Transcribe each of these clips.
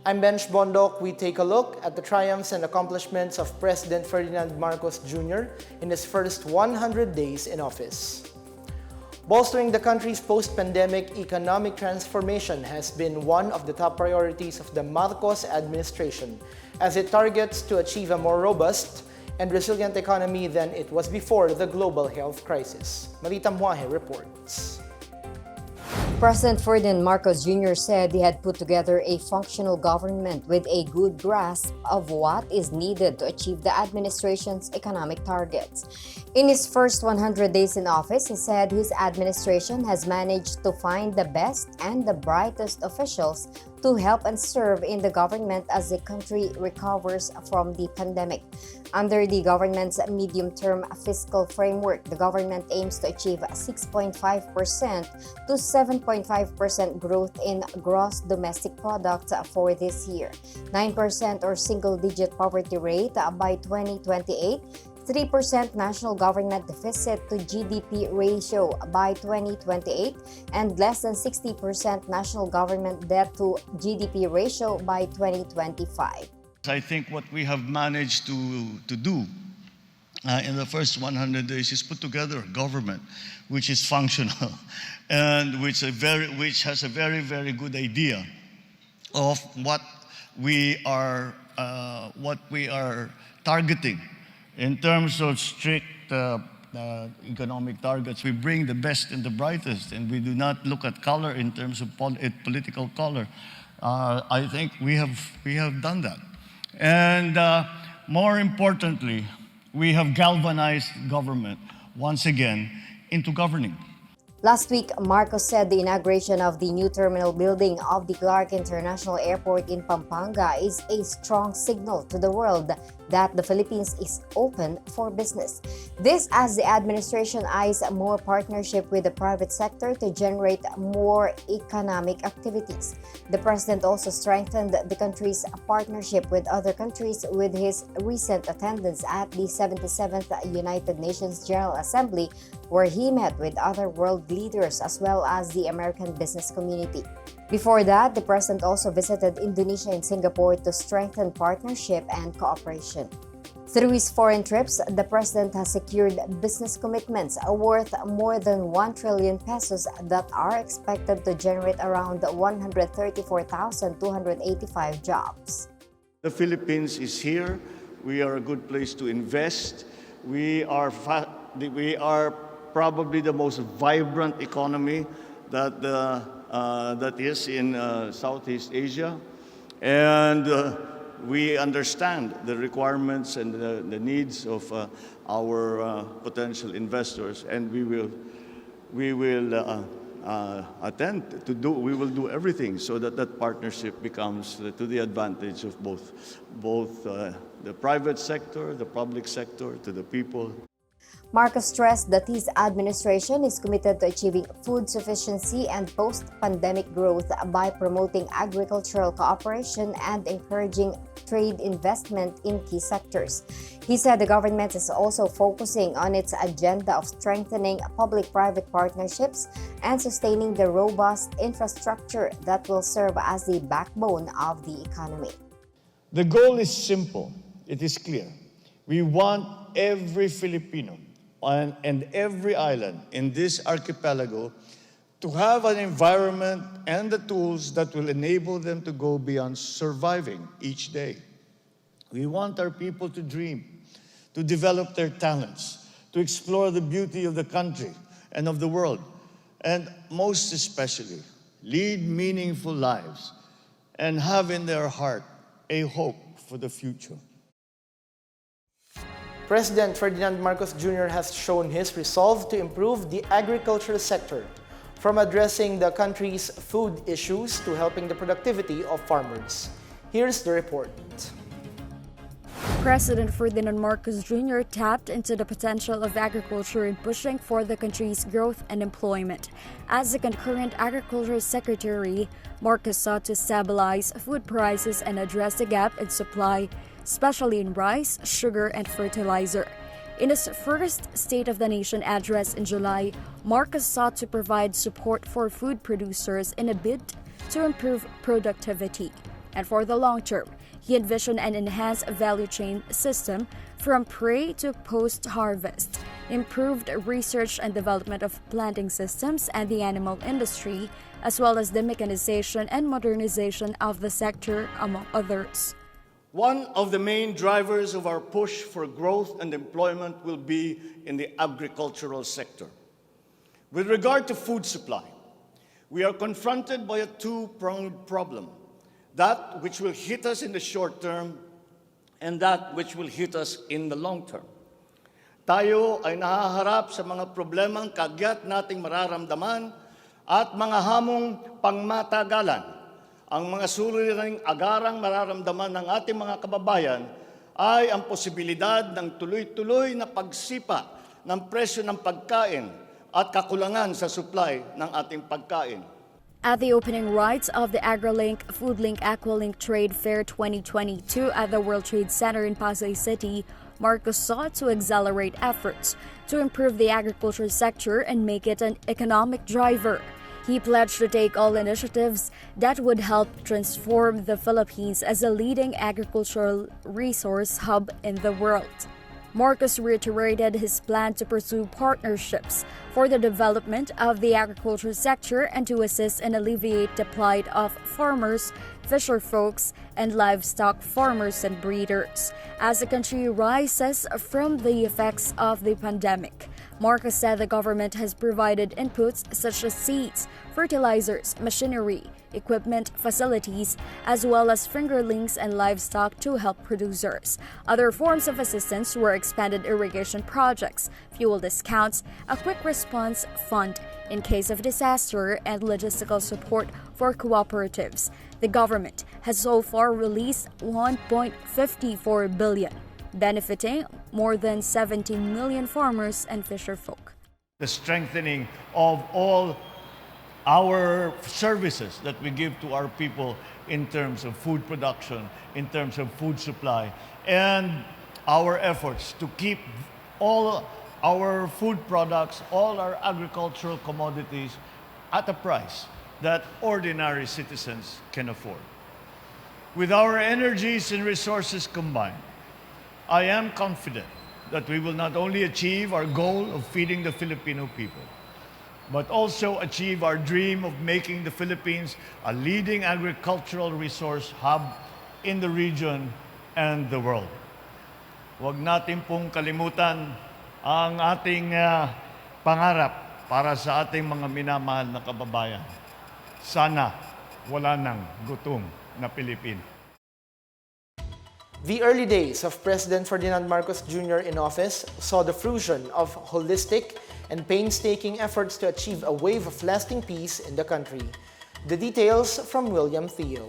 I'm Benj Bondok. We take a look at the triumphs and accomplishments of President Ferdinand Marcos Jr. in his first 100 days in office. Bolstering the country's post-pandemic economic transformation has been one of the top priorities of the Marcos administration as it targets to achieve a more robust and resilient economy than it was before the global health crisis. Marita Muaje reports. President Ferdinand Marcos Jr. said he had put together a functional government with a good grasp of what is needed to achieve the administration's economic targets. In his first 100 days in office, he said his administration has managed to find the best and the brightest officials to help and serve in the government as the country recovers from the pandemic. Under the government's medium-term fiscal framework, the government aims to achieve 6.5% to 7.5% growth in gross domestic product for this year, 9% or single-digit poverty rate by 2028, 3% national government deficit to GDP ratio by 2028, and less than 60% national government debt to GDP ratio by 2025. I think what we have managed to do in the first 100 days is put together a government which is functional and which has a very, very good idea of what we are targeting. In terms of strict economic targets, we bring the best and the brightest, and we do not look at color in terms of political color. I think we have done that. And more importantly, we have galvanized government once again into governing. Last week, Marcos said the inauguration of the new terminal building of the Clark International Airport in Pampanga is a strong signal to the world that the Philippines is open for business. This as the administration eyes more partnership with the private sector to generate more economic activities. The president also strengthened the country's partnership with other countries with his recent attendance at the 77th United Nations General Assembly, where he met with other world leaders as well as the American business community. Before that, the president also visited Indonesia and Singapore to strengthen partnership and cooperation. Through his foreign trips, the president has secured business commitments worth more than 1 trillion pesos that are expected to generate around 134,285 jobs. The Philippines is here. We are a good place to invest. We are probably the most vibrant economy that is in Southeast Asia, and we understand the requirements and the needs of our potential investors, and we will do everything so that partnership becomes to the advantage of both the private sector, the public sector, to the people. Marcos stressed that his administration is committed to achieving food sufficiency and post-pandemic growth by promoting agricultural cooperation and encouraging trade investment in key sectors. He said the government is also focusing on its agenda of strengthening public-private partnerships and sustaining the robust infrastructure that will serve as the backbone of the economy. The goal is simple. It is clear. We want every Filipino and every island in this archipelago to have an environment and the tools that will enable them to go beyond surviving each day. We want our people to dream, to develop their talents, to explore the beauty of the country and of the world, and most especially, lead meaningful lives and have in their heart a hope for the future. President Ferdinand Marcos Jr. has shown his resolve to improve the agricultural sector, from addressing the country's food issues to helping the productivity of farmers. Here's the report. President Ferdinand Marcos Jr. tapped into the potential of agriculture in pushing for the country's growth and employment. As the concurrent Agriculture Secretary, Marcos sought to stabilize food prices and address the gap in supply, especially in rice, sugar, and fertilizer. In his first State of the Nation address in July, Marcos sought to provide support for food producers in a bid to improve productivity. And for the long term, he envisioned an enhanced value chain system from pre to post-harvest, improved research and development of planting systems and the animal industry, as well as the mechanization and modernization of the sector, among others. One of the main drivers of our push for growth and employment will be in the agricultural sector. With regard to food supply, we are confronted by a two-pronged problem, that which will hit us in the short term and that which will hit us in the long term. Tayo ay nahaharap sa mga problemang kagyat nating mararamdaman at mga hamong pangmatagalan. Ang mga suliraning agarang mararamdaman ng ating mga kababayan ay ang posibilidad ng tuloy-tuloy na pagsipa ng presyo ng pagkain at kakulangan sa supply ng ating pagkain. At the opening rites of the AgriLink FoodLink AquaLink Trade Fair 2022 at the World Trade Center in Pasay City, Marcos sought to accelerate efforts to improve the agriculture sector and make it an economic driver. He pledged to take all initiatives that would help transform the Philippines as a leading agricultural resource hub in the world. Marcos reiterated his plan to pursue partnerships for the development of the agriculture sector and to assist and alleviate the plight of farmers, fisherfolks, and livestock farmers and breeders as the country rises from the effects of the pandemic. Marcos said the government has provided inputs such as seeds, fertilizers, machinery, equipment, facilities, as well as fingerlings and livestock to help producers. Other forms of assistance were expanded irrigation projects, fuel discounts, a quick response fund in case of disaster, and logistical support for cooperatives. The government has so far released 1.54 billion, benefiting more than 17 million farmers and fisherfolk. The strengthening of all our services that we give to our people in terms of food production, in terms of food supply, and our efforts to keep all our food products, all our agricultural commodities at a price that ordinary citizens can afford. With our energies and resources combined, I am confident that we will not only achieve our goal of feeding the Filipino people, but also achieve our dream of making the Philippines a leading agricultural resource hub in the region and the world. Huwag natin pong kalimutan ang ating pangarap para sa ating mga minamahal na kababayan. Sana wala nang gutom na Pilipino. The early days of President Ferdinand Marcos Jr. in office saw the fruition of holistic and painstaking efforts to achieve a wave of lasting peace in the country. The details from William Theo.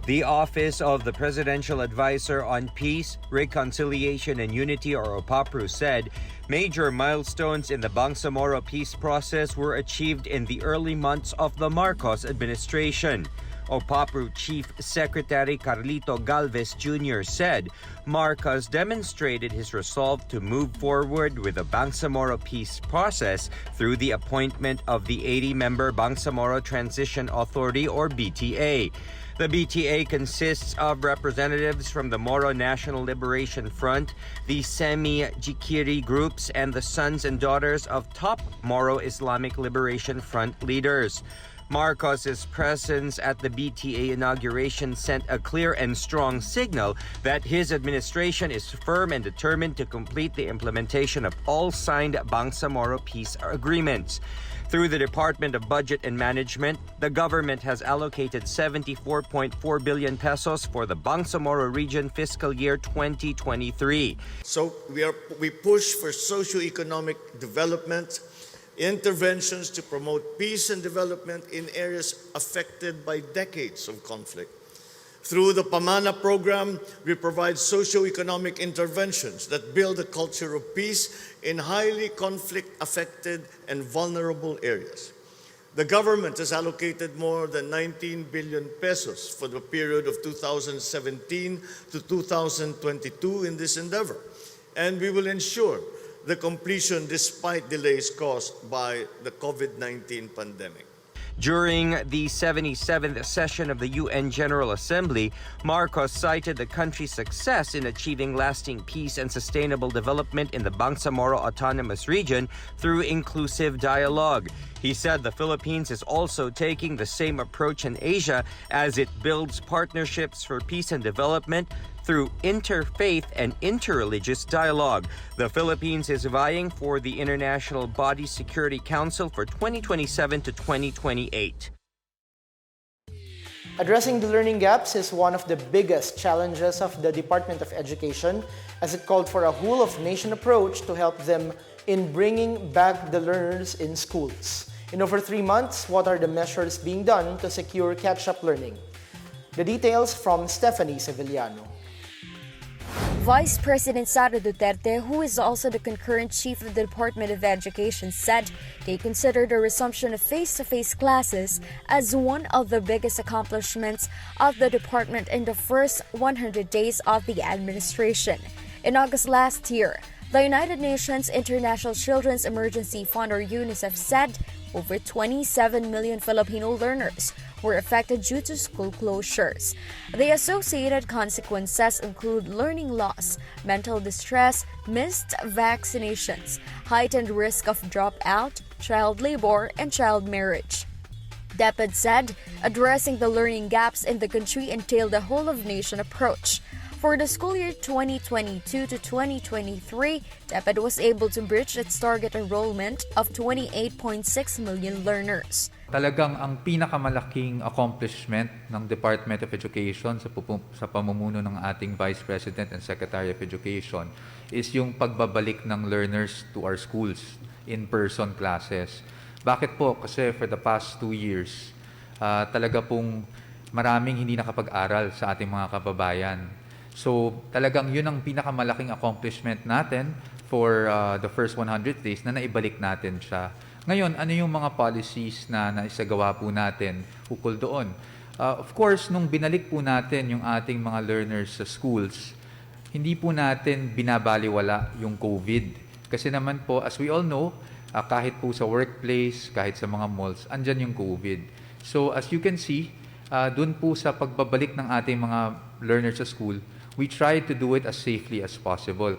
The Office of the Presidential Advisor on Peace, Reconciliation and Unity, or OPAPRU, said major milestones in the Bangsamoro peace process were achieved in the early months of the Marcos administration. OPAPRU Chief Secretary Carlito Galvez Jr. said Marcos demonstrated his resolve to move forward with the Bangsamoro peace process through the appointment of the 80-member Bangsamoro Transition Authority, or BTA. The BTA consists of representatives from the Moro National Liberation Front, the Semi-Jikiri groups, and the sons and daughters of top Moro Islamic Liberation Front leaders. Marcos's presence at the BTA inauguration sent a clear and strong signal that his administration is firm and determined to complete the implementation of all signed Bangsamoro peace agreements. Through the Department of Budget and Management, the government has allocated 74.4 billion pesos for the Bangsamoro region fiscal year 2023. So we push for socio-economic development, interventions to promote peace and development in areas affected by decades of conflict. Through the Pamana program, we provide socio-economic interventions that build a culture of peace in highly conflict-affected and vulnerable areas. The government has allocated more than 19 billion pesos for the period of 2017 to 2022 in this endeavor, and we will ensure the completion despite delays caused by the COVID-19 pandemic. During the 77th session of the UN General Assembly, Marcos cited the country's success in achieving lasting peace and sustainable development in the Bangsamoro Autonomous Region through inclusive dialogue. He said the Philippines is also taking the same approach in Asia as it builds partnerships for peace and development through interfaith and interreligious dialogue. The Philippines is vying for the International Body Security Council for 2027 to 2028. Addressing the learning gaps is one of the biggest challenges of the Department of Education, as it called for a whole-of-nation approach to help them in bringing back the learners in schools. In over 3 months, what are the measures being done to secure catch-up learning? The details from Stephanie Sevillano. Vice President Sara Duterte, who is also the concurrent chief of the Department of Education, said they consider the resumption of face-to-face classes as one of the biggest accomplishments of the department in the first 100 days of the administration. In August last year, the United Nations International Children's Emergency Fund, or UNICEF, said over 27 million Filipino learners were affected due to school closures. The associated consequences include learning loss, mental distress, missed vaccinations, heightened risk of dropout, child labor, and child marriage. DepEd said addressing the learning gaps in the country entailed a whole-of-nation approach. For the school year 2022 to 2023, DepEd was able to bridge its target enrollment of 28.6 million learners. Talagang ang pinakamalaking accomplishment ng Department of Education sa pamumuno ng ating Vice President and Secretary of Education is yung pagbabalik ng learners to our schools, in-person classes. Bakit po? Kasi for the past 2 years, talaga pong maraming hindi nakapag-aral sa ating mga kababayan. So talagang yun ang pinakamalaking accomplishment natin for the first 100 days na naibalik natin siya. Ngayon, ano yung mga policies na naisagawa po natin ukol doon? Of course, nung binalik po natin yung ating mga learners sa schools, hindi po natin binabaliwala yung COVID. Kasi naman po, as we all know, kahit po sa workplace, kahit sa mga malls, andyan yung COVID. So as you can see, dun po sa pagbabalik ng ating mga learners sa school, we try to do it as safely as possible.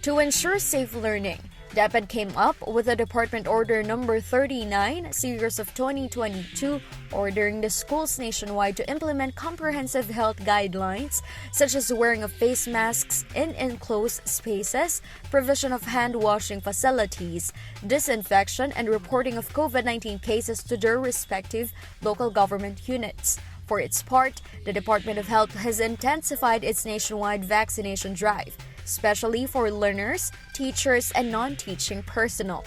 To ensure safe learning, DepEd came up with a Department Order Number 39, Series of 2022, ordering the schools nationwide to implement comprehensive health guidelines such as wearing of face masks in enclosed spaces, provision of hand-washing facilities, disinfection, and reporting of COVID-19 cases to their respective local government units. For its part, the Department of Health has intensified its nationwide vaccination drive, especially for learners, teachers, and non-teaching personnel.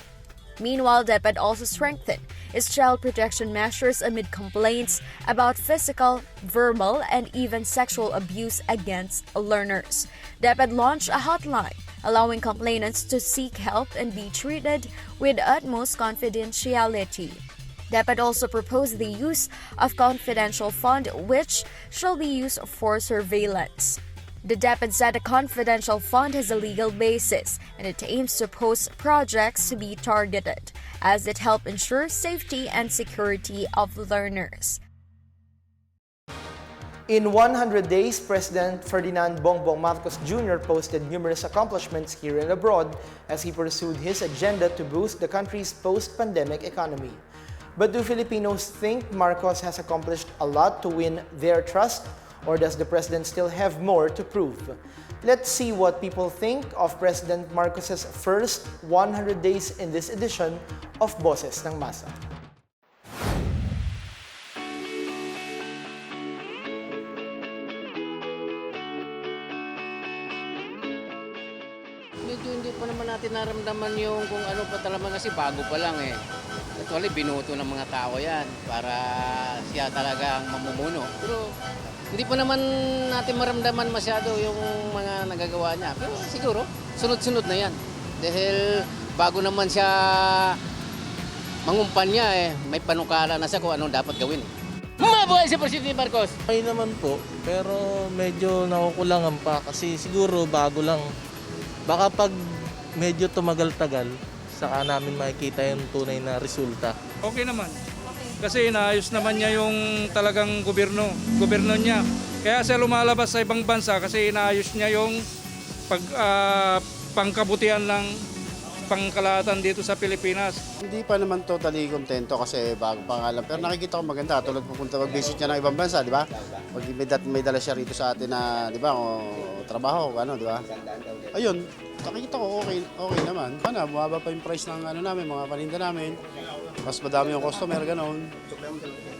Meanwhile, DepEd also strengthened its child protection measures amid complaints about physical, verbal, and even sexual abuse against learners. DepEd launched a hotline allowing complainants to seek help and be treated with utmost confidentiality. DepEd also proposed the use of confidential fund, which shall be used for surveillance. The DepEd said a confidential fund has a legal basis, and it aims to post projects to be targeted, as it helps ensure safety and security of learners. In 100 days, President Ferdinand Bongbong Marcos Jr. posted numerous accomplishments here and abroad as he pursued his agenda to boost the country's post-pandemic economy. But do Filipinos think Marcos has accomplished a lot to win their trust, or does the president still have more to prove? Let's see what people think of President Marcos's first 100 days in this edition of Boses ng Masa. Medyo hindi pa naman natin naramdaman yung kung ano pa talaga kasi bago pa lang eh. Actually, binuto ng mga tao yan para siya talaga ang mamumuno. Pero hindi pa naman natin maramdaman masyado yung mga nagagawa niya. Pero siguro, sunod-sunod na yan. Dahil bago naman siya mangumpanya eh, may panukala na siya kung anong dapat gawin. Mabuhay si Presidente Marcos! Ay naman po, pero medyo nakukulangan pa kasi siguro bago lang. Baka pag medyo tumagal-tagal, saka namin makikita yung tunay na resulta. Okay naman. Kasi inaayos naman niya yung talagang gobyerno niya. Kaya siya lumalabas sa ibang bansa kasi inaayos niya yung pangkabutihan ng pangkalahatan dito sa Pilipinas. Hindi pa naman totally kontento kasi bago pa nga lang. Pero nakikita ko maganda. Tulad pupunta mag-visit niya ng ibang bansa, di ba? Pag may dala siya rito sa atin na, di ba, o trabaho, ano, di ba? Ayun, nakikita ko okay naman. Sana, bumaba pa yung price ng ano namin, mga paninda namin. Mas madami yung customer, gano'n.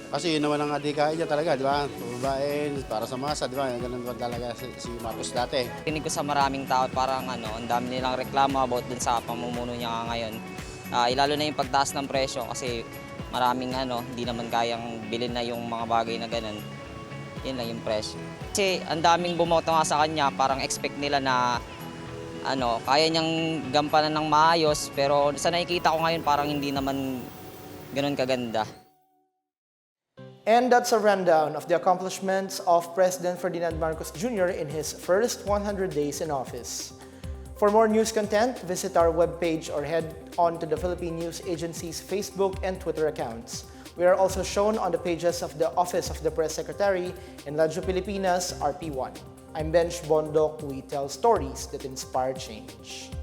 Kasi yun naman ang adikain niya talaga, di ba? Babae, para sa masa, di ba? Ganun ba talaga si Marcos dati. Tinig ko sa maraming tao parang ang dami nilang reklamo about dun sa pamumuno niya ngayon. Lalo na yung pagtaas ng presyo kasi maraming hindi naman kayang bilhin na yung mga bagay na ganun. Yun lang yung presyo. Kasi ang daming bumoto nga sa kanya, parang expect nila na kaya niyang gampanan ng maayos, pero sa nakikita ko ngayon parang hindi naman ganun kaganda. And that's a rundown of the accomplishments of President Ferdinand Marcos Jr. in his first 100 days in office. For more news content, visit our webpage or head on to the Philippine News Agency's Facebook and Twitter accounts. We are also shown on the pages of the Office of the Press Secretary and Radyo Pilipinas RP1. I'm Benj Bondok. We tell stories that inspire change.